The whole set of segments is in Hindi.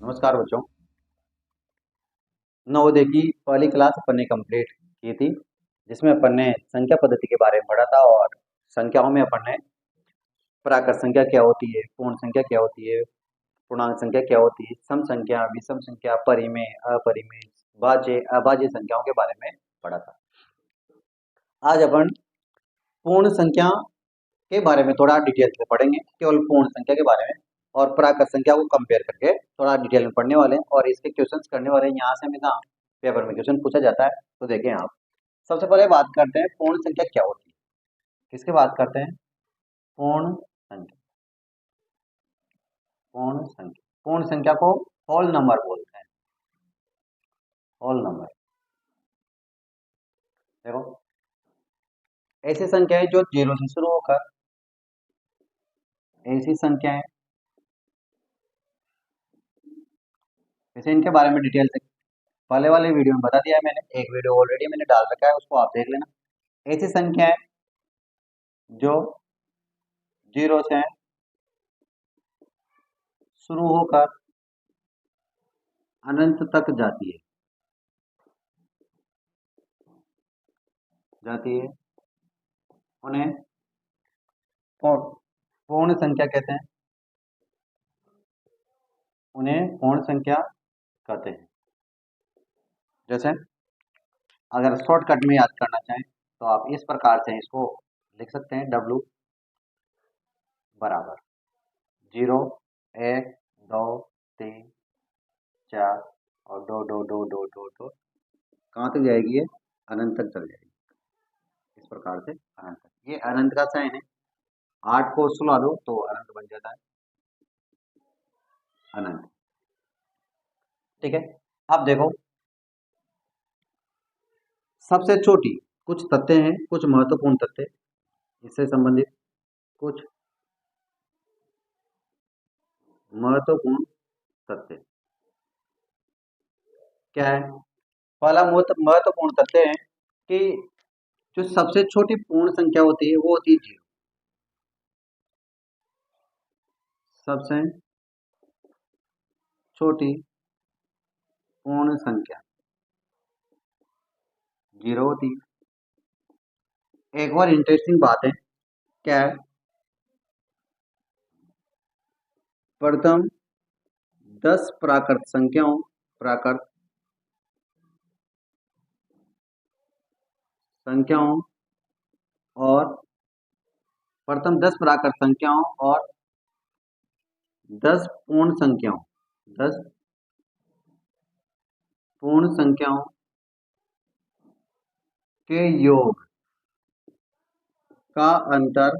नमस्कार बच्चों। नवोदय की पहली क्लास अपन ने कंप्लीट की थी, जिसमें अपन ने संख्या पद्धति के बारे में पढ़ा था और संख्याओं में अपन ने प्राकृत संख्या क्या होती है, पूर्ण संख्या क्या होती है, पूर्णांक संख्या क्या होती है, सम संख्या, विषम संख्या, परिमेय, अपरिमेय, भाज्य, अभाज्य संख्याओं के बारे में पढ़ा था। आज अपन पूर्ण संख्या के बारे में थोड़ा डिटेल से पढ़ेंगे, केवल पूर्ण संख्या के बारे में, और प्राकृत संख्या को कंपेयर करके थोड़ा डिटेल में पढ़ने वाले हैं और इसके क्वेश्चंस करने वाले हैं। यहाँ से हमेशा पेपर में क्वेश्चन पूछा जाता है, तो देखें आप। सबसे पहले बात करते हैं पूर्ण संख्या क्या होती है। किसके बात करते हैं? पूर्ण संख्या। पूर्ण संख्या, पूर्ण संख्या को होल नंबर बोलते हैं। Whole number. देखो, ऐसी संख्याएं जो जीरो से शुरू होकर, ऐसी संख्याएं, जैसे इनके बारे में डिटेल से पहले वाले वीडियो में बता दिया है मैंने, एक वीडियो ऑलरेडी मैंने डाल रखा है, उसको आप देख लेना। ऐसी संख्याएं जो जीरो से शुरू होकर अनंत तक जाती है, उन्हें पूर्ण संख्या कहते हैं। उन्हें पूर्ण संख्या कहते हैं। जैसे अगर शॉर्टकट में याद करना चाहें तो आप इस प्रकार से इसको लिख सकते हैं। W बराबर 0, 1, 2, 3, 4 और 2 2 2 2 2 2 कहाँ तक जाएगी? ये अनंत तक चल जाएगी। इस प्रकार से अनंत तक, ये अनंत का साइन है। 8 को सुला दो तो अनंत बन जाता है, अनंत। ठीक है, अब देखो, सबसे छोटी कुछ तथ्य हैं, कुछ महत्वपूर्ण तथ्य इससे संबंधित, कुछ महत्वपूर्ण तथ्य क्या है? पहला महत्वपूर्ण तथ्य है कि जो सबसे छोटी पूर्ण संख्या होती है वो होती है 0। सबसे छोटी पूर्ण संख्या 0 होती है। एक और इंटरेस्टिंग बात है, क्या है? प्रथम 10 प्राकृत संख्याओं और प्रथम 10 प्राकृत संख्याओं और 10 पूर्ण संख्याओं, 10 पूर्ण संख्याओं के योग का अंतर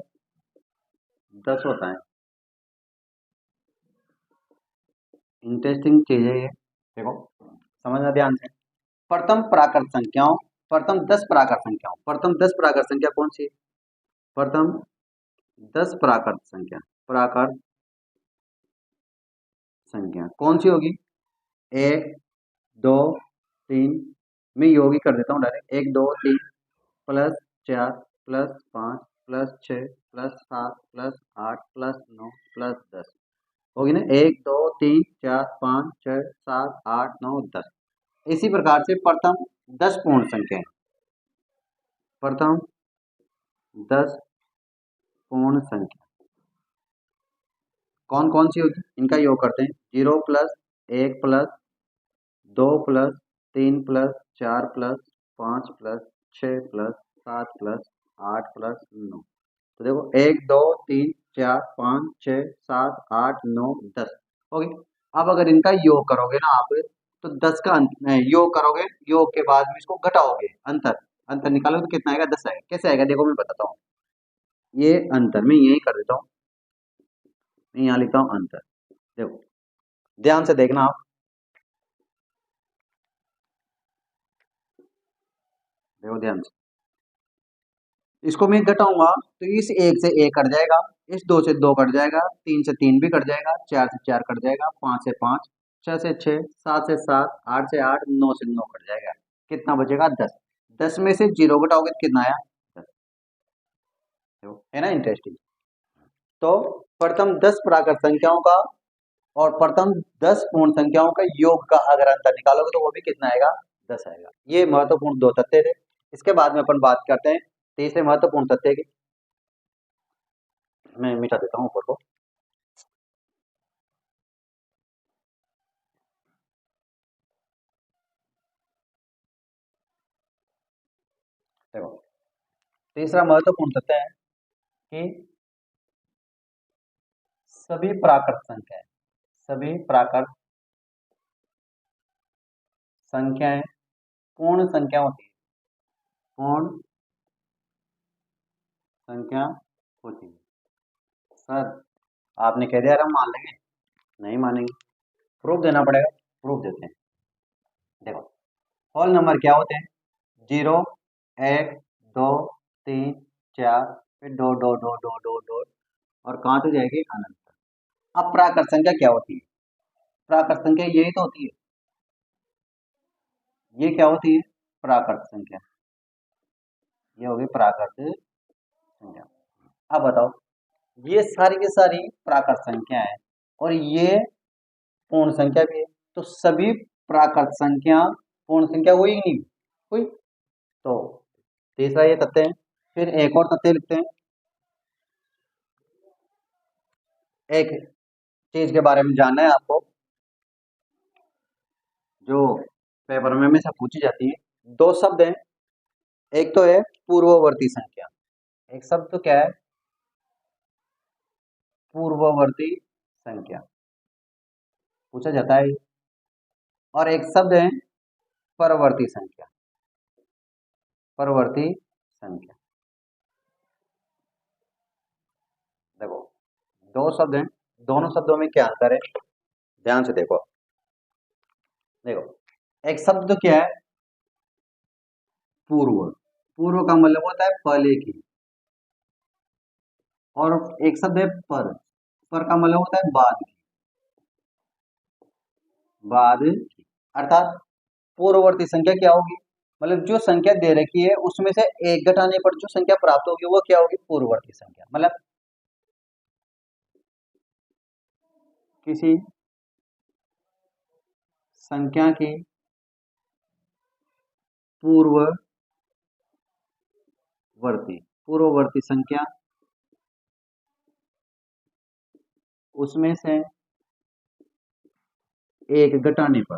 10 होता है। इंटरेस्टिंग चीज है ये, देखो समझना ध्यान से। प्रथम प्राकृत संख्याओं, प्रथम 10 प्राकृत संख्याओं, प्रथम 10 प्राकृत संख्या कौन सी है? प्रथम 10 प्राकृत संख्या कौन सी होगी? 1, 2, 3, मैं योग ही कर देता हूँ direct. 1, 2, 3 plus 4 plus 5 plus 6 plus 7 plus 8 plus 9 plus 10 होगी ना। 1, 2, 3, 4, 5, 6, 7, 8, 9, 10। इसी प्रकार से प्रथम 10 पूर्ण संख्या, प्रथम 10 पूर्ण संख्या कौन कौन सी होती है? इनका योग करते हैं। 0 plus 1 plus 2 plus 3 plus 4 plus 5 plus 6 plus 7 plus 8 plus 9। तो देखो 1, 2, 3, 4, 5, 6, 7, 8, 9, 10 ओके। अब अगर इनका योग करोगे ना आप, तो 10 का योग करोगे, योग के बाद में इसको घटाओगे, अंतर अंतर निकालोगे तो कितना आएगा? 10 आएगा। कैसे आएगा देखो मैं बताता हूँ। ये अंतर मैं यही कर देता हूँ, मैं यहाँ लिखता हूँ अंतर। देखो ध्यान से देखना आप, देखो ध्यान से। इसको मैं घटाऊंगा तो इस 1 से 1 कट जाएगा, इस 2 से 2 कट जाएगा, 3 से 3 भी कट जाएगा, 4 से 4 कट जाएगा, 5 से 5, 6 से 6, 7 से 7, 8 से 8, 9 से 9 कट जाएगा। कितना बचेगा? 10। 10 में से 0 घटाओगे तो कितना आया? 10। है ना इंटरेस्टिंग। तो प्रथम 10 प्राकृत संख्याओं का और प्रथम 10 पूर्ण संख्याओं का योग का अगर अंतर निकालोगे तो वो भी कितना आएगा, 10 आएगा। ये महत्वपूर्ण 2 तथ्य थे। इसके बाद में अपन बात करते हैं तीसरे महत्वपूर्ण तथ्य की। मैं मिटा देता हूँ ऊपर को। देखो, तीसरा महत्वपूर्ण तथ्य है कि सभी प्राकृत संख्याएं पूर्ण संख्या होती है, पूर्ण संख्या होती है। सर आपने कह दिया, हम मान लेंगे? नहीं मानेंगे, प्रूफ देना पड़ेगा। प्रूफ देते हैं। देखो, होल नंबर क्या होते हैं? 0, 1, 2, 3, 4, फिर दो दो दो दो दो दो और कहाँ तक जाएगी? अनंत। अब प्राकृत संख्या क्या होती है? प्राकृत संख्या यही तो होती है। ये क्या होती है? प्राकृत संख्या। ये होगी प्राकृत संख्या। अब बताओ, ये सारी की सारी प्राकृत संख्या है और ये पूर्ण संख्या भी है, तो सभी प्राकृत संख्या पूर्ण संख्या हुई कि नहीं हुई? तो तीसरा ये तथ्य है। फिर एक और तथ्य लिखते हैं। एक चीज के बारे में जानना है आपको, जो पेपर में हमेशा पूछी जाती है। 2 शब्द हैं, एक तो है पूर्ववर्ती संख्या। एक शब्द तो क्या है? पूर्ववर्ती संख्या पूछा जाता है। और एक शब्द है परवर्ती संख्या। परवर्ती संख्या। देखो, 2 शब्द हैं, दोनों शब्दों में क्या अंतर है? ध्यान से देखो। देखो, एक शब्द तो क्या है? पूर्व। पूर्व का मतलब होता है पहले की। और एक शब्द है पर। पर का मतलब होता है बाद की। बाद की अर्थात पूर्ववर्ती संख्या क्या होगी? मतलब जो संख्या दे रखी है उसमें से एक घटाने पर जो संख्या प्राप्त होगी वो क्या होगी? पूर्ववर्ती संख्या। मतलब किसी संख्या की पूर्ववर्ती संख्या उसमें से एक घटाने पर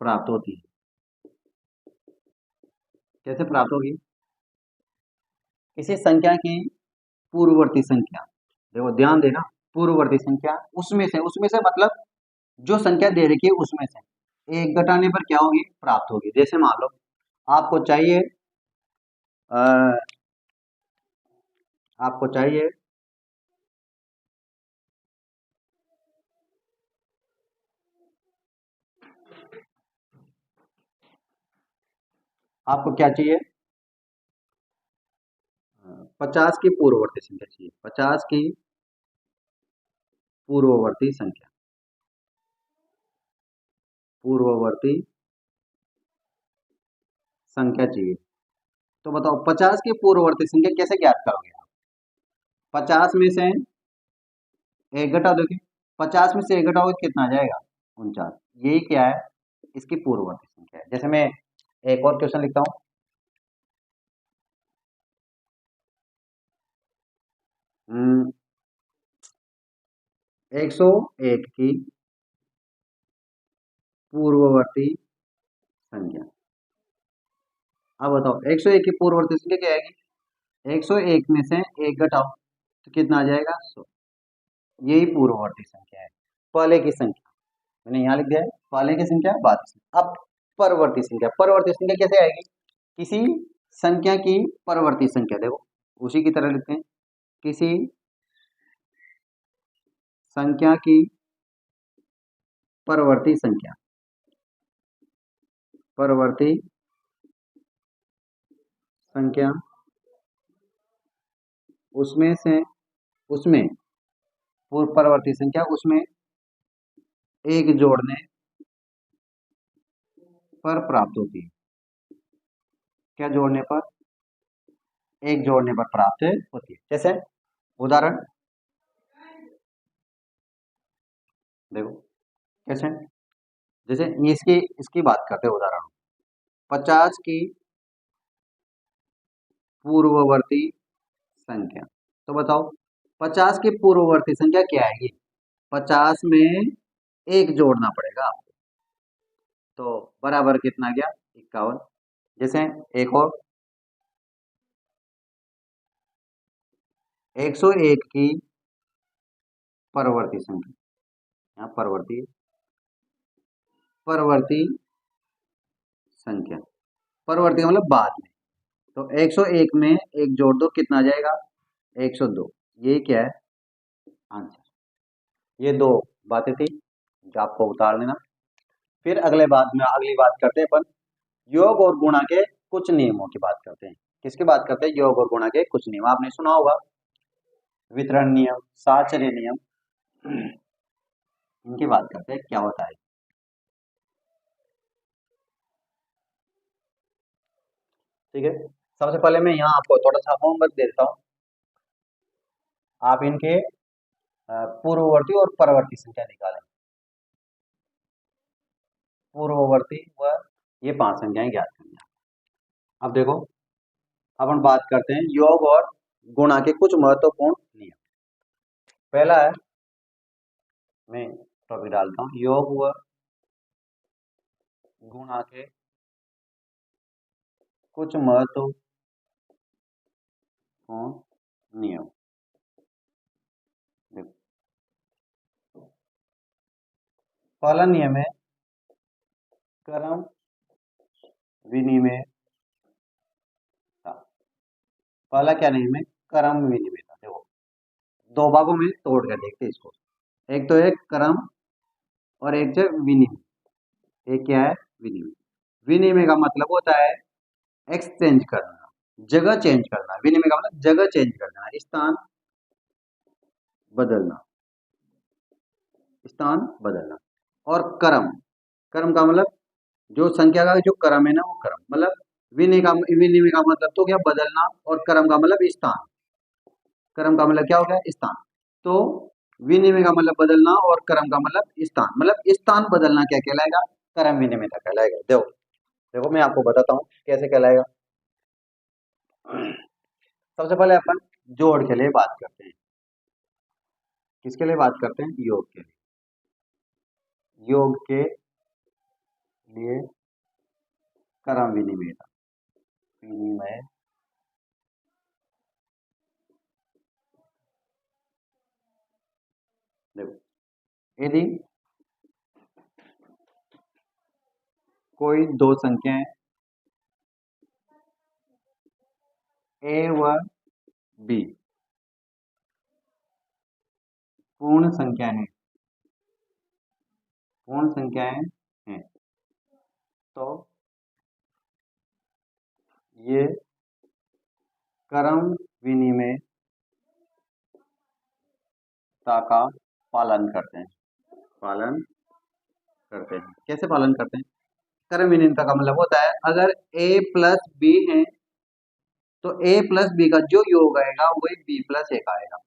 प्राप्त होती है। कैसे प्राप्त होगी? किसी संख्या की पूर्ववर्ती संख्या, देखो ध्यान देना, पूर्ववर्ती संख्या उसमें से मतलब जो संख्या दे रखी है उसमें से एक घटाने पर क्या होगी? प्राप्त होगी। जैसे मान लो आपको चाहिए अ, आपको चाहिए आपको क्या चाहिए? 50 की पूर्ववर्ती संख्या चाहिए। 50 की पूर्ववर्ती संख्या, पूर्ववर्ती संख्या चाहिए। तो बताओ 50 की पूर्ववर्ती संख्या कैसे ज्ञात करोगे आप? 50 में से एक घटा दोगे। 50 में से एक घटाओगे कितना आ जाएगा? 49। यही क्या है? इसकी पूर्ववर्ती संख्या है। जैसे मैं एक और क्वेश्चन लिखता हूँ। 101 की पूर्ववर्ती संख्या। अब बताओ 101 की पूर्ववर्ती संख्या क्या आएगी? 101 में से एक घटाओ तो कितना आ जाएगा? 100। यही पूर्ववर्ती संख्या है, पहले की संख्या। मैंने यहाँ लिख दिया है पहले की संख्या, बाद की संख्या। अब परवर्ती संख्या, परवर्ती संख्या कैसे आएगी? किसी संख्या की परवर्ती संख्या, देखो उसी की तरह लिखते हैं। किसी संख्या की परवर्ती संख्या, परवर्ती संख्या उसमें से उसमें पूर्व परवर्ती संख्या उसमें एक जोड़ने पर प्राप्त होती है। क्या जोड़ने पर? एक जोड़ने पर प्राप्त होती है। जैसे उदाहरण, देखो कैसे, जैसे इसकी इसकी बात करते हैं उदाहरण, 50 की पूर्ववर्ती संख्या। तो बताओ 50 की पूर्ववर्ती संख्या क्या है? ये 50 में एक जोड़ना पड़ेगा आपको, तो बराबर कितना गया? 51। जैसे एक और 101 की परवर्ती संख्या, यहाँ परवर्ती संख्या, परवर्ती का मतलब बाद में। तो 101 में एक जोड़ दो, कितना आ जाएगा? 102। ये क्या है? आंसर। ये दो बातें थी जो आपको उतार लेना। फिर अगली बात करते हैं अपन योग और गुणा के कुछ नियमों की बात करते हैं। किसकी बात करते हैं? योग और गुणा के कुछ नियम। आपने सुना होगा वितरण नियम, साहचर्य नियम, इनकी बात करते हैं क्या होता है। ठीक है, सबसे पहले मैं यहाँ आपको थोड़ा सा होमवर्क दे देता हूँ। आप इनके पूर्ववर्ती और परवर्ती संख्या निकालें। पूर्ववर्ती व ये 5 संख्याएं ज्ञात करनी है। अब देखो, अपन बात करते हैं योग और गुणा के कुछ महत्वपूर्ण नियम। पहला है, मैं टॉपिक डालता हूँ, योग व गुणा के कुछ महत्वपूर्ण नियम। देखो, पहला नियम है क्रम विनिमय। पहला क्या नियम है? क्रम विनिमय। देखो, दो भागों में तोड़ कर देखते हैं इसको। एक तो है क्रम और एक है विनिमय। एक क्या है? विनिमय। विनिमय का मतलब होता है एक्सचेंज करना, जगह चेंज करना। विनिमय का मतलब जगह चेंज करना, स्थान बदलना, स्थान बदलना। और क्रम, क्रम का मतलब जो संख्या का जो क्रम है ना, वो क्रम मतलब विनिमय का मतलब तो क्या? बदलना। और क्रम का मतलब स्थान। क्रम का मतलब क्या हो गया? स्थान। तो विनिमय का मतलब बदलना और क्रम का मतलब स्थान। मतलब स्थान बदलना क्या कहलाएगा? क्रम विनिमयता कहलाएगा। देखो देखो मैं आपको बताता हूँ कैसे कहलाएगा। सबसे पहले अपन जोड़ के लिए बात करते हैं। किसके लिए बात करते हैं? योग के लिए। योग के लिए क्रम विनिमयता, विनिमय देखो, यदि कोई दो संख्याएं ए व बी पूर्ण संख्या है, पूर्ण संख्याएं हैं, तो ये क्रम विनिमयता का पालन करते हैं। पालन करते हैं। कैसे पालन करते हैं? क्रम विनिमयता का मतलब होता है अगर a प्लस बी है तो a प्लस बी का जो योग आएगा वही b प्लस ए का आएगा।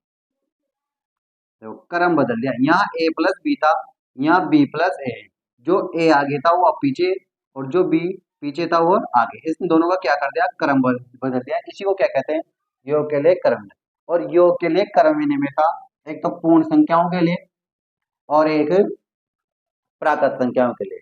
तो क्रम बदल दिया, यहाँ a प्लस बी था, यहाँ b प्लस ए। जो a आगे था वो अब पीछे, और जो b पीछे था वो आगे। इन दोनों का क्या कर दिया? क्रम बदल दिया। इसी को क्या कहते हैं? योग के लिए क्रम। और योग के लिए क्रम विनिमयता एक तो पूर्ण संख्याओं के लिए और एक प्राकृत संख्याओं के लिए।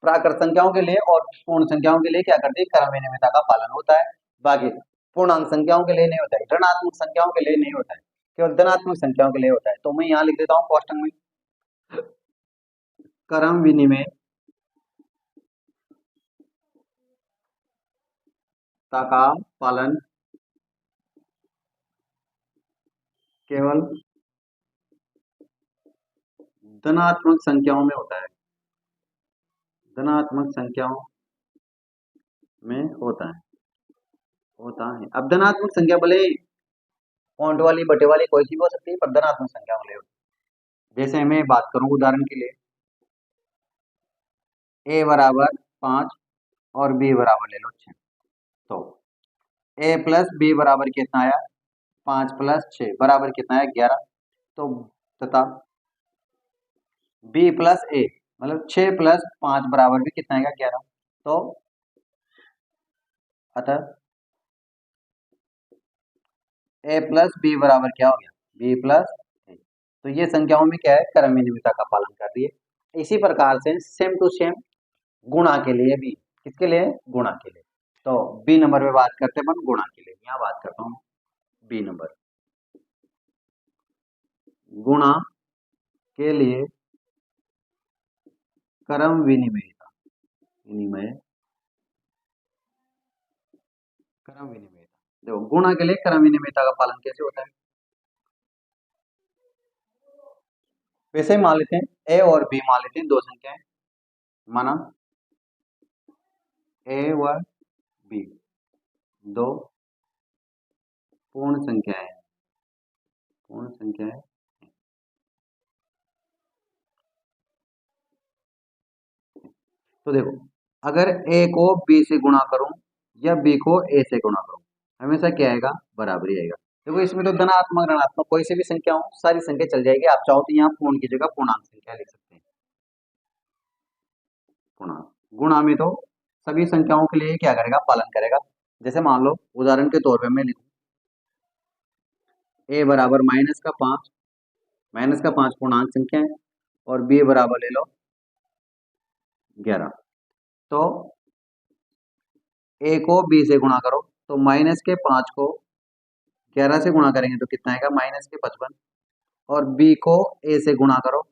प्राकृत संख्याओं के लिए और पूर्ण संख्याओं के लिए क्या करते हैं? क्रम विनिमयता का पालन होता है। बाकी पूर्णांक संख्याओं के लिए नहीं होता है, ऋणात्मक संख्याओं के लिए नहीं होता है, केवल धनात्मक संख्याओं के लिए होता है। तो मैं यहाँ लिख देता हूँ क्वेश्चन में, क्रम विनिमय का पालन केवल धनात्मक संख्याओं में होता है। धनात्मक संख्याओं में होता है। अब धनात्मक संख्या भले पॉइंट वाली बटे वाली कोई सी भी हो सकती है, पर धनात्मक संख्या वाले होती है। जैसे मैं बात करूं उदाहरण के लिए, a बराबर 5 और b बराबर ले लो 6। तो a प्लस बी बराबर कितना आया? 5 प्लस 6 बराबर कितना है? 11। तो तथा बी प्लस ए, मतलब 6 प्लस 5 बराबर भी कितना आएगा 11। तो अतः ए प्लस बी बराबर क्या हो गया बी प्लस ए। तो ये संख्याओं में क्या है क्रम विनिमयता का पालन कर रही है। इसी प्रकार से सेम टू सेम गुणा के लिए भी, किसके लिए गुणा के लिए, तो बी नंबर पे बात करते हैं अपन गुणा के लिए। यहाँ बात करता हूँ बी नंबर, गुणा के लिए क्रम विनिमयता, क्रम विनिमयता। देखो गुणा के लिए क्रम विनिमयता का पालन कैसे होता है, वैसे मान लेते हैं ए और बी, मान लेते हैं दो संख्याएं, माना ए व बी दो पूर्ण संख्याएं, पूर्ण संख्याएं। तो देखो अगर ए को बी से गुणा करूं या बी को ए से गुणा करूं, हमेशा क्या आएगा बराबरी आएगा। देखो इसमें तो धनात्मक ऋणात्मक कोई सी भी संख्या हो, सारी संख्या चल जाएगी। आप चाहो तो यहाँ पूर्ण की जगह पूर्णांक संख्या लिख सकते हैं। पूर्णांक गुणा में तो सभी संख्याओं के लिए क्या करेगा पालन करेगा। जैसे मान लो उदाहरण के तौर पे मैं लिखूं ए बराबर माइनस का 5 पूर्णांक संख्या है और बी बराबर ले लो 11। तो ए को बी से गुणा करो तो माइनस के 5 को 11 से गुणा करेंगे तो कितना आएगा माइनस के 55, और बी को ए से गुणा करो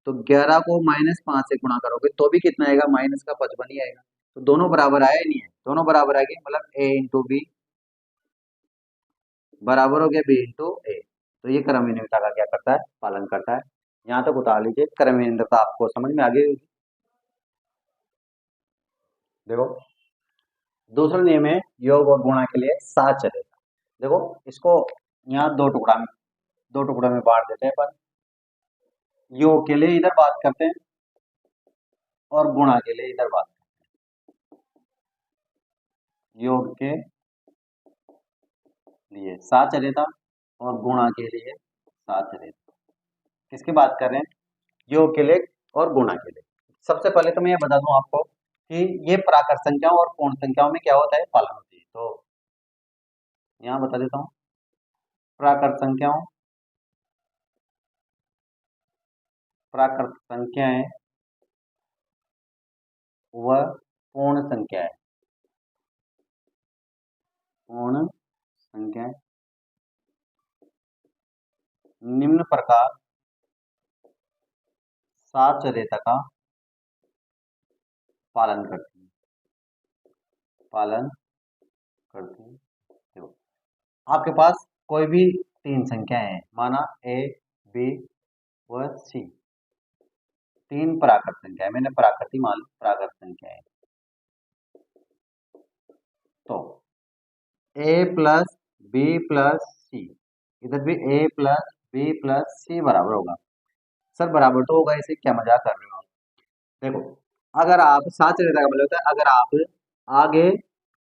तो 11 को -5 से गुणा करोगे तो भी कितना आएगा माइनस का 55 ही आएगा। तो दोनों बराबर आया नहीं है, दोनों बराबर आ गए, मतलब ए इंटू बी बराबर हो गया बी इंटू ए। तो ये क्रम विनिमयता का क्या करता है पालन करता है। यहाँ तक उतार लीजिए, क्रम विनिमयता आपको समझ में आ गई। देखो दूसरा नियम है योग और गुणा के लिए सात चलेगा। देखो इसको यहाँ दो टुकड़ा में बांट देते हैं, पर योग के लिए इधर बात करते हैं और गुणा के लिए इधर बात करते हैं। योग के लिए सात चलेता और गुणा के लिए सात चलेता। किसकी बात कर रहे हैं योग के लिए और गुणा के लिए। सबसे पहले तो मैं ये बता दूं आपको कि ये प्राकृत संख्याओं और पूर्ण संख्याओं में क्या होता है पालन होती है। तो यहाँ बता देता हूँ प्राकृत संख्याएं व पूर्ण संख्याएं निम्न प्रकार साचर्यता का पालन करती है। देखो आपके पास कोई भी तीन संख्याएं हैं, माना ए बी व सी, तीन प्राकृत संख्या है, मैंने प्राकृति मान प्राकृत संख्या है। तो ए प्लस बी प्लस सी, इधर भी ए प्लस बी प्लस सी बराबर होगा। सर बराबर तो होगा, इसे क्या मजाक कर रहे हो आप। देखो अगर आप साथ रहता का मतलब होता है अगर आप आगे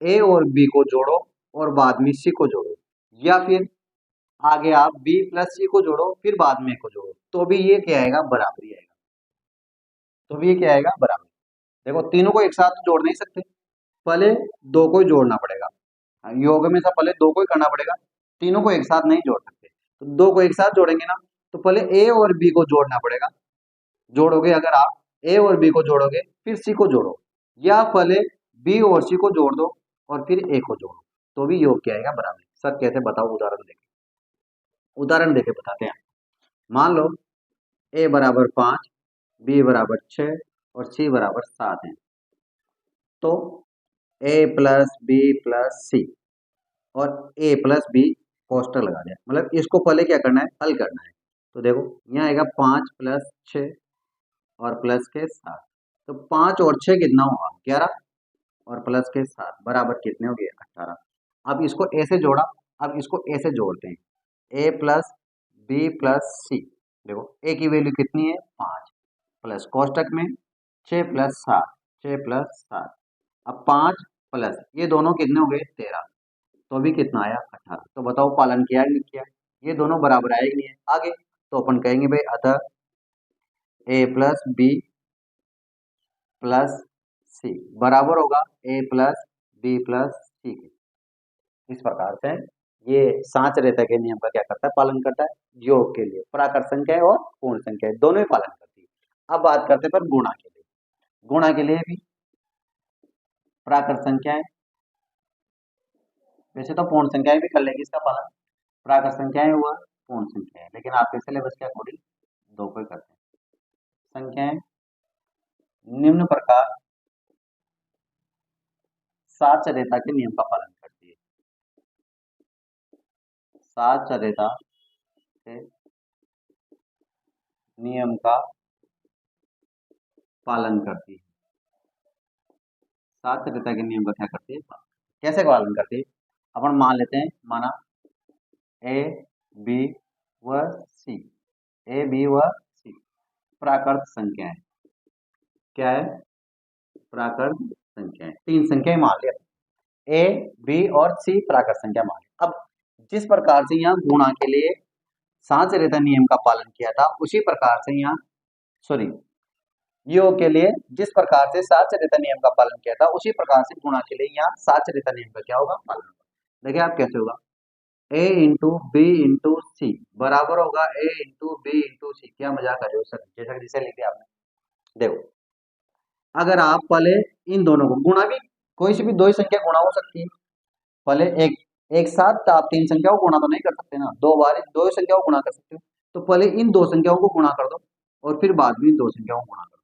ए और बी को जोड़ो और बाद में सी को जोड़ो, या फिर आगे आप बी प्लस सी को जोड़ो फिर बाद में को जोड़ो, तो भी ये क्या आएगा बराबरी आएगा। तो भी ये क्या आएगा बराबर। देखो तीनों को एक साथ तो जोड़ नहीं सकते, पहले दो को ही जोड़ना पड़ेगा। योग में सब पहले दो को ही करना पड़ेगा, तीनों को एक साथ नहीं जोड़ सकते। तो दो को एक साथ जोड़ेंगे ना, तो पहले ए और बी को जोड़ना पड़ेगा। जोड़ोगे अगर आप ए और बी को जोड़ोगे फिर सी को जोड़ो, या पहले बी और सी को जोड़ दो और फिर ए को जोड़ो, तो भी योग क्या आएगा बराबर। सर कैसे बताओ, उदाहरण देके बताते हैं। मान लो ए बराबर 5, बी बराबर 6 और सी बराबर 7 है। तो ए प्लस बी प्लस सी और ए प्लस बी कोष्टक लगा दिया, मतलब इसको पहले क्या करना है हल करना है। तो देखो यहाँ आएगा 5 प्लस 6 और प्लस के 7, तो 5 और 6 कितना होगा 11 और प्लस के 7 बराबर कितने हो गए 18। अब इसको ए से जोड़ा, अब इसको ए से जोड़ते हैं, ए प्लस बी प्लस सी। देखो ए की वैल्यू कितनी है 5, प्लस कोष्टक में 6 प्लस 7, 6 प्लस 7, अब 5 प्लस ये दोनों कितने हो गए 13, तो अभी कितना आया 18। तो बताओ पालन किया कि नहीं किया, ये दोनों बराबर आए कि नहीं है आगे। तो अपन कहेंगे भाई अतः ए प्लस बी प्लस सी बराबर होगा ए प्लस बी प्लस सी के। इस प्रकार से ये सांच रेता के नियम का क्या करता है, पालन करता है। योग के लिए प्राकृत संख्या और पूर्ण संख्या दोनों ही पालन करती है। अब बात करते हैं पर गुणा के लिए। गुणा के लिए भी प्राकृत संख्याएं, वैसे तो पूर्ण संख्याएं भी कर लेगी इसका पालन, प्राकृत संख्याएं हुआ पूर्ण संख्याएं, लेकिन आपके सिलेबस के अकॉर्डिंग दो को ही करते हैं। संख्याएं निम्न प्रकार साचर्यता के नियम का पालन करती है। साचर्यता के नियम का पालन करती है। साचर्यता के नियम का क्या करती है, कैसे पालन करती है। अपन मान लेते हैं, माना ए बी व सी, ए बी व सी प्राकृत संख्याएं, क्या है, प्राकृत संख्याएं, तीन संख्याएं मान लिया, ए बी और सी प्राकृत संख्या मान लिया। अब जिस प्रकार से यहाँ गुणा के लिए साचर्यता नियम का पालन किया था, उसी प्रकार से यहाँ सॉरी योग के लिए जिस प्रकार से साचर्यता नियम का पालन किया था, उसी प्रकार से गुणा के लिए यहाँ साचर्यता नियम का क्या होगा, पालन होगा। देखिए आप कैसे होगा, ए इंटू बी इंटू सी बराबर होगा ए इंटू बी इंटू सी। क्या मजाक कर रहे हो सर, जैसा जिसे लिखे आपने। देखो अगर आप पहले इन दोनों को गुणा, भी कोई सी भी दो ही संख्या गुणा हो सकती है, पहले एक साथ आप तीन संख्याओं को गुणा तो नहीं कर सकते ना, दो बार दो ही संख्याओं को गुणा कर सकते हो। तो पहले इन दो संख्याओं को गुणा कर दो और फिर बाद में इन दो संख्याओं को गुणा कर दो।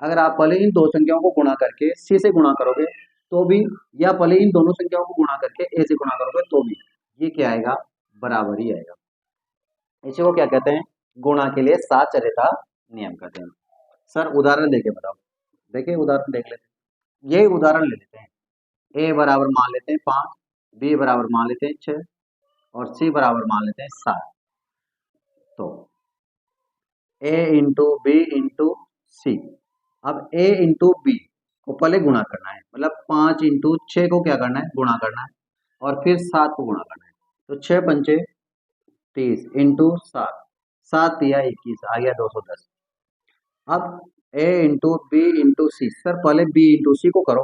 अगर आप पहले इन दो संख्याओं को गुणा करके सी से गुणा करोगे तो भी, या पहले इन दोनों संख्याओं को गुणा करके ए से गुणा करोगे तो भी, ये क्या आएगा, बराबर ही आएगा। इसी को क्या कहते हैं, गुणा के लिए साचर्यता नियम कहते हैं। सर उदाहरण देके बताओ। देखिए उदाहरण देख लेते हैं, यही उदाहरण ले लेते हैं। ए बराबर मान लेते हैं 5, बी बराबर मान लेते हैं 6 और सी बराबर मान लेते हैं 7। तो ए इंटू बी इंटू सी, अब ए इंटू बी को पहले गुणा करना है, मतलब 5 इंटू 6 को क्या करना है, गुणा करना है, और फिर 7 को गुणा करना है। तो 6 पंचे 30 इंटू 7, 7 या 21 आ गया 210। अब ए इंटू बी इंटू सी, सर पहले बी इंटू सी को करो,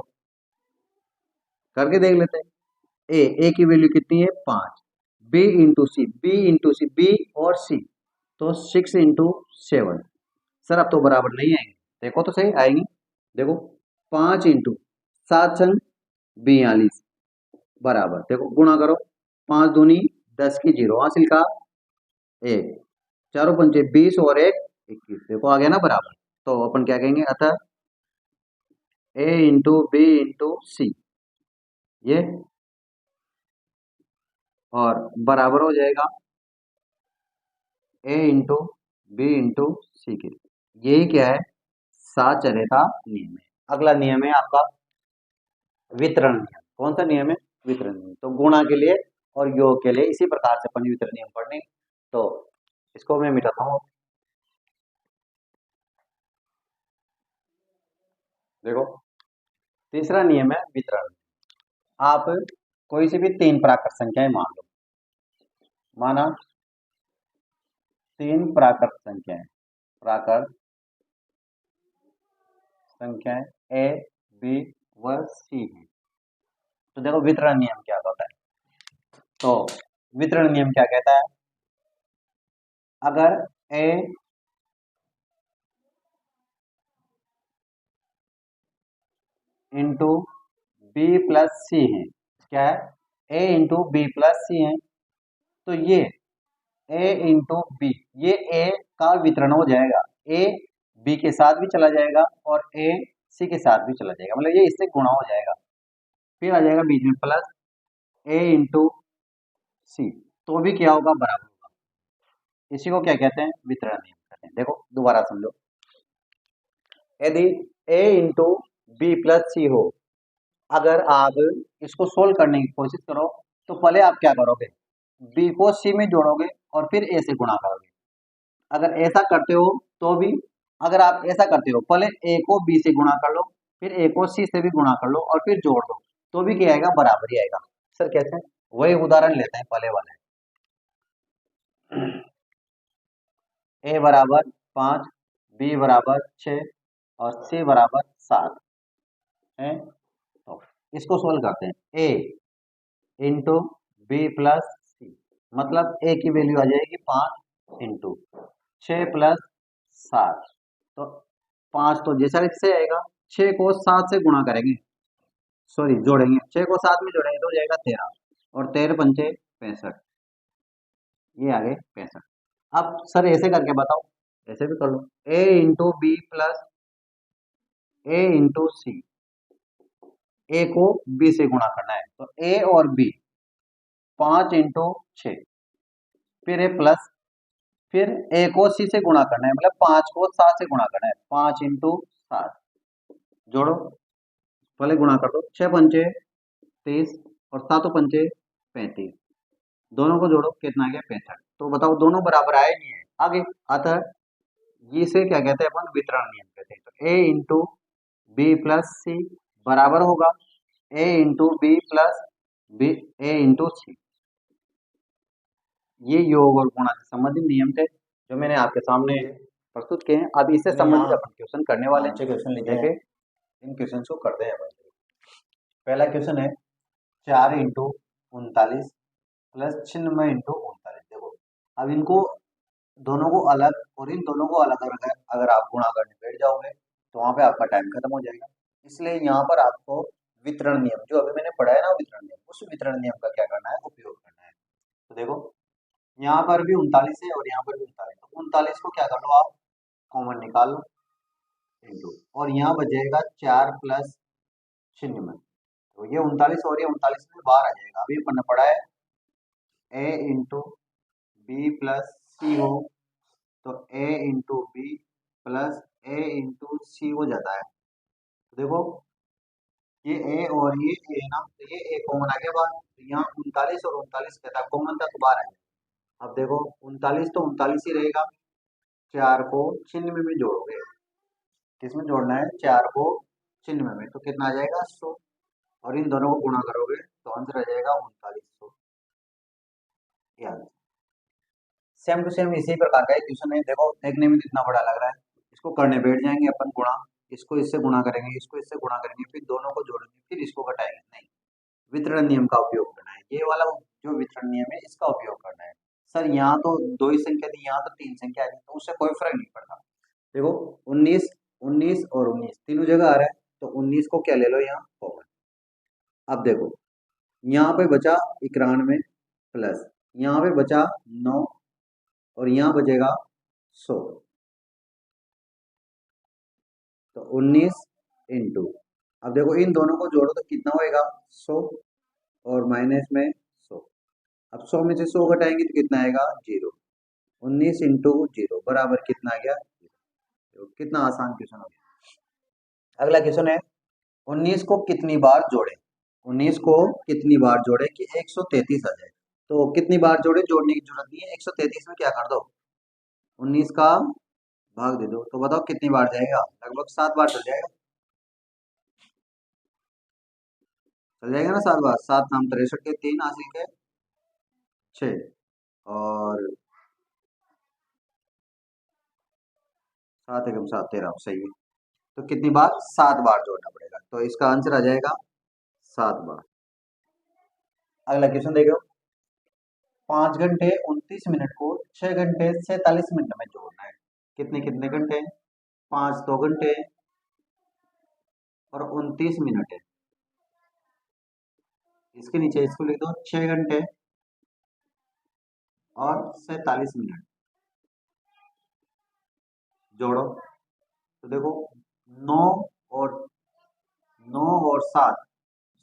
करके देख लेते हैं। ए की वैल्यू कितनी है 5, बी इंटू सी, बी और सी तो 6 इंटू 7। सर अब तो बराबर नहीं आएंगे, देखो तो सही आएंगे। देखो 5 इंटू 7 छंग 42 बराबर, देखो गुणा करो, 5 दूनी 10 की 0 हासिल का 1, चारों पंचे 20 और 1 21, देखो आ गया ना बराबर। तो अपन क्या कहेंगे, अतः ए इंटू बी इंटू सी ये, और बराबर हो जाएगा ए इंटू बी इंटू सी के। यही क्या है, साचर्यता नियम है। अगला नियम है आपका वितरण नियम। कौन सा नियम है, वितरण नियम। तो गुणा के लिए और योग के लिए इसी प्रकार से अपन वितरण नियम पढ़ने, तो इसको मैं मिटाता हूँ। देखो तीसरा नियम है वितरण। आप कोई सी भी तीन प्राकृत संख्याएं मान लो, माना तीन प्राकृत संख्याएं, प्राकृत संख्याएं ए बी व सी है। तो देखो वितरण नियम क्या होता है, तो वितरण नियम क्या कहता है, अगर ए इंटू बी प्लस सी है, क्या है, ए इंटू बी प्लस सी है, तो ये ए इंटू बी, ये ए का वितरण हो जाएगा, ए बी के साथ भी चला जाएगा और ए सी के साथ भी चला जाएगा, मतलब ये इससे गुणा हो जाएगा, फिर आ जाएगा बीच में प्लस ए इंटू सी, तो भी क्या होगा, बराबर होगा। इसी को क्या कहते हैं, वितरण नियम कहते हैं। देखो दोबारा समझो, यदि ए इंटू बी प्लस सी हो, अगर आप इसको सोल्व करने की कोशिश करो तो पहले आप क्या करोगे, बी को सी में जोड़ोगे और फिर ए से गुणा करोगे। अगर ऐसा करते हो तो भी, अगर आप ऐसा करते हो पहले ए को बी से गुणा कर लो, फिर ए को सी से भी गुणा कर लो और फिर जोड़ दो, तो भी क्या आएगा, बराबर ही आएगा। सर कैसे, वही उदाहरण लेते हैं पहले वाले। ए बराबर 5, बी बराबर 6 और सी बराबर 7 है। तो इसको सोल्व करते हैं। ए इंटू बी प्लस सी, मतलब ए की वैल्यू आ जाएगी 5 इंटू 6 प्लस 7। तो 5 तो जैसा से आएगा, 6 को 7 से गुणा करेंगे, सॉरी जोड़ेंगे, 6 को 7 में जोड़ेंगे तो हो जाएगा 13, और 13 पंचे 65, ये आ गए 65। अब सर ऐसे करके बताओ, ऐसे भी कर लो। ए इंटू बी प्लस ए इंटू सी, ए को बी से गुणा करना है, तो ए और बी 5 इंटू 6, फिर ए प्लस, फिर ए को सी से गुणा करना है, मतलब 5 को 7 से गुणा करना है, 5 इंटू 7, जोड़ो, पहले गुणा कर दो, 6 पंचे 30 और 7 पंचे 35, दोनों को जोड़ो, कितना आ गया 65। तो बताओ दोनों बराबर आए नहीं है, आगे अतः इसे क्या कहते हैं अपन, वितरण नियम कहते हैं। तो ए इंटू बी प्लस सी बराबर होगा ए इंटू बी प्लस बी ए इंटू सी। ये योग और गुणा से संबंधित नियम थे जो मैंने आपके सामने प्रस्तुत किए हैं। अब इससे संबंधित अपन क्वेश्चन करने वाले हैं। क्वेश्चन लिखे हैं, इन क्वेश्चन को करते हैं अपन। पहला क्वेश्चन है 4 इंटू 39 प्लस 96 इंटू 39। देखो अब इनको दोनों को अलग और इन दोनों को अलग अलग अगर आप गुणा करने बैठ जाओगे तो वहां पे आपका टाइम खत्म हो जाएगा। इसलिए यहाँ पर आपको वितरण नियम जो अभी मैंने पढ़ा है ना, वितरण नियम, उस वितरण नियम का क्या करना है, उपयोग करना है। तो देखो यहाँ पर भी 39 है और यहाँ पर भी 39, तो 39 को क्या कर लो आप, कॉमन निकाल लो, इंटू, और यहाँ बचेगा 4 प्लस 96, तो ये 39 और ये 39 में बाहर आ जाएगा। अभी अपन ने पढ़ा है ए इंटू बी प्लस सी हो, तो ए इंटू बी प्लस ए इंटू सी हो जाता है। तो देखो ये ए और ये ए ना, तो ये ए कॉमन आ गया बाहर, तो यहाँ 39 और 39 कहता है कॉमन था तो बाहर आ गया। अब देखो 39 तो 39 ही रहेगा, 4 को 96 में जोड़ोगे, किसमें जोड़ना है, 4 को 96 में, तो कितना आ जाएगा 100, और इन दोनों को गुणा करोगे तो आंसर आ जाएगा 3900। याद सेम टू सेम इसी प्रकार का एक क्वेश्चन है। देखो देखने में कितना बड़ा लग रहा है, इसको करने बैठ जाएंगे अपन गुणा, इसको इससे गुणा करेंगे, इसको इससे गुणा करेंगे, फिर दोनों को जोड़ेंगे, फिर इसको घटाएंगे, नहीं, वितरण नियम का उपयोग करना है। ये वाला जो वितरण नियम है इसका उपयोग करना है। सर यहाँ तो 2 ही संख्या थी, यहाँ तो 3 संख्या थी, तो उससे कोई फर्क नहीं पड़ता। देखो 19 19 और 19 तीनों जगह आ रहा है, तो 19 को क्या ले लो यहाँ कॉमन। अब देखो यहाँ पे बचा 91 प्लस यहाँ पे बचा 9 और यहाँ बचेगा 100, तो 19 इंटू, अब देखो इन दोनों को जोड़ो तो कितना होएगा 100 और माइनस में 100, अब 100 में से 100 घटाएंगे तो कितना आएगा 0, 19 इंटू 0 बराबर कितना आ गया 0। कितना आसान क्वेश्चन हो गया। अगला क्वेश्चन है 19 को कितनी बार जोड़े, 19 को कितनी बार जोड़े कि 133 आ जाए। तो कितनी बार जोड़े, जोड़ने की जरूरत नहीं है, 133 में क्या कर दो 19 का भाग दे दो, तो बताओ कितनी बार जाएगा, लगभग 7 बार चल जाएगा, चल जाएगा ना 7 बार, 7 नाम 63 के 3 हासिल के 6 और 7 एकम 7 13, सही है। तो कितनी बार, 7 बार जोड़ना पड़ेगा, तो इसका आंसर आ जाएगा 7 बार। अगला क्वेश्चन देखो 5 घंटे 29 मिनट को 6 घंटे 47 मिनट में जोड़ना है। कितने कितने घंटे, 5 2 घंटे और 29 मिनट है, इसके नीचे इसको लिख दो 6 घंटे और 47 मिनट, जोड़ो तो देखो 9 और 9 और 7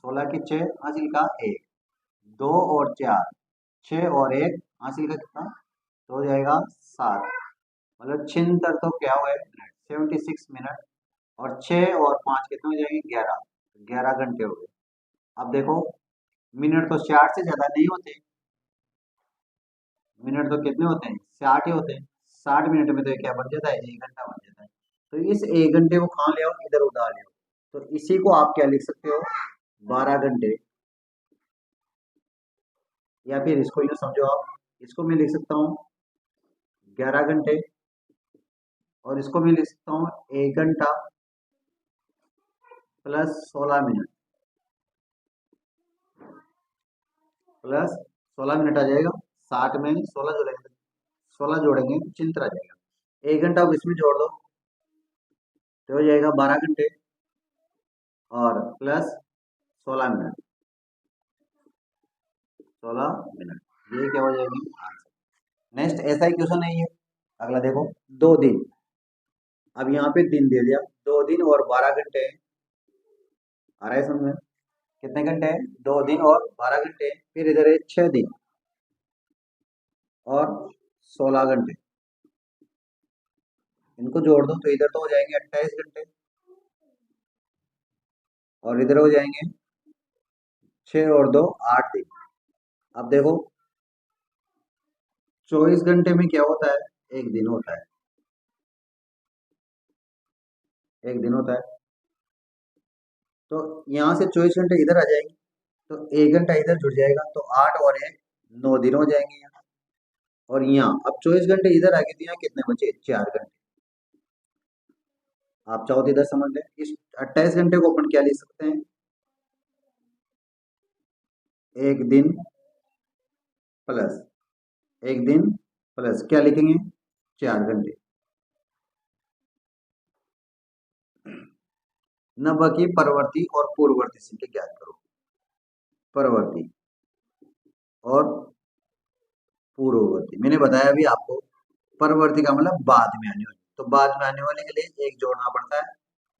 16 की 6 हासिल का 1, 2 और 4 6 और 1 हासिल का कितना, तो हो जाएगा 7, मतलब 76 तो क्या हुआ है मिनट, 76 मिनट, और 6 और 5 कितने हो जाएंगे 11, 11 घंटे हो गए। अब देखो मिनट तो 60 से ज्यादा नहीं होते, मिनट तो कितने होते हैं 60 ही होते हैं, 60 मिनट में तो क्या बन जाता है 1 घंटा बन जाता है। तो इस 1 घंटे को कहाँ ले आओ, इधर उधार ले आओ, तो इसी को आप क्या लिख सकते हो 12 घंटे, या फिर इसको यूँ समझो आप, इसको मैं लिख सकता हूँ 11 घंटे और इसको भी लिख सकता हूँ 1 घंटा प्लस 16 मिनट प्लस 16 मिनट आ जाएगा। 60 में 16 जोड़ेंगे, 16 जोड़ेंगे चिंत आ जाएगा। 1 घंटा अब इसमें जोड़ दो तो हो जाएगा 12 घंटे और प्लस 16 मिनट, 16 मिनट, ये क्या हो जाएगी आंसर। नेक्स्ट ऐसा ही क्वेश्चन है ये, अगला देखो 2 दिन। अब यहाँ पे दिन दे दिया, 2 दिन और 12 घंटे, आ रहा है समझ में? कितने घंटे हैं? 2 दिन और 12 घंटे। फिर इधर है 6 दिन और 16 घंटे, इनको जोड़ दो तो इधर तो हो जाएंगे 28 घंटे और इधर हो जाएंगे 6 और 2 8 दिन। अब देखो 24 घंटे में क्या होता है? एक दिन होता है, एक दिन होता है। तो यहाँ से 24 घंटे इधर आ जाएंगे तो 1 घंटा इधर जुड़ जाएगा तो 8 और 1 9 दिन हो जाएंगे यहाँ। और यहाँ अब 24 घंटे इधर आ गए तो यहाँ कितने बचे? 4 घंटे। आप चाहो तो इधर समझ लें, इस 28 घंटे को अपन क्या लिख सकते हैं? एक दिन प्लस, एक दिन प्लस क्या लिखेंगे? 4 घंटे। नब्बे की परवर्ती और पूर्ववर्ती संख्या ज्ञात करो। परवर्ती और पूर्ववर्ती मैंने बताया अभी आपको, परवर्ती का मतलब बाद में आने वाली, तो बाद में आने वाले के लिए 1 जोड़ना पड़ता है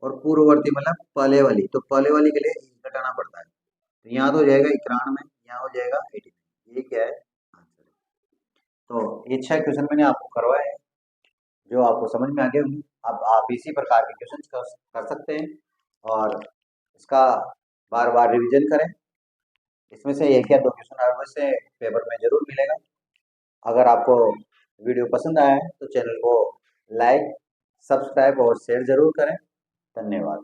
और पूर्ववर्ती मतलब पहले वाली, तो पहले वाली के लिए 1 घटाना पड़ता है। तो यहाँ तो हो जाएगा 91, यहाँ हो जाएगा 89। ये क्या है? आंसर है। तो ये 6 क्वेश्चन मैंने आपको करवाए हैं जो आपको समझ में आ गए होंगे। अब आप इसी प्रकार के क्वेश्चन कर सकते हैं और इसका बार बार रिवीजन करें। इसमें से 1 या 2 क्वेश्चन आपको से पेपर में जरूर मिलेगा। अगर आपको वीडियो पसंद आया है तो चैनल को लाइक, सब्सक्राइब और शेयर जरूर करें। धन्यवाद।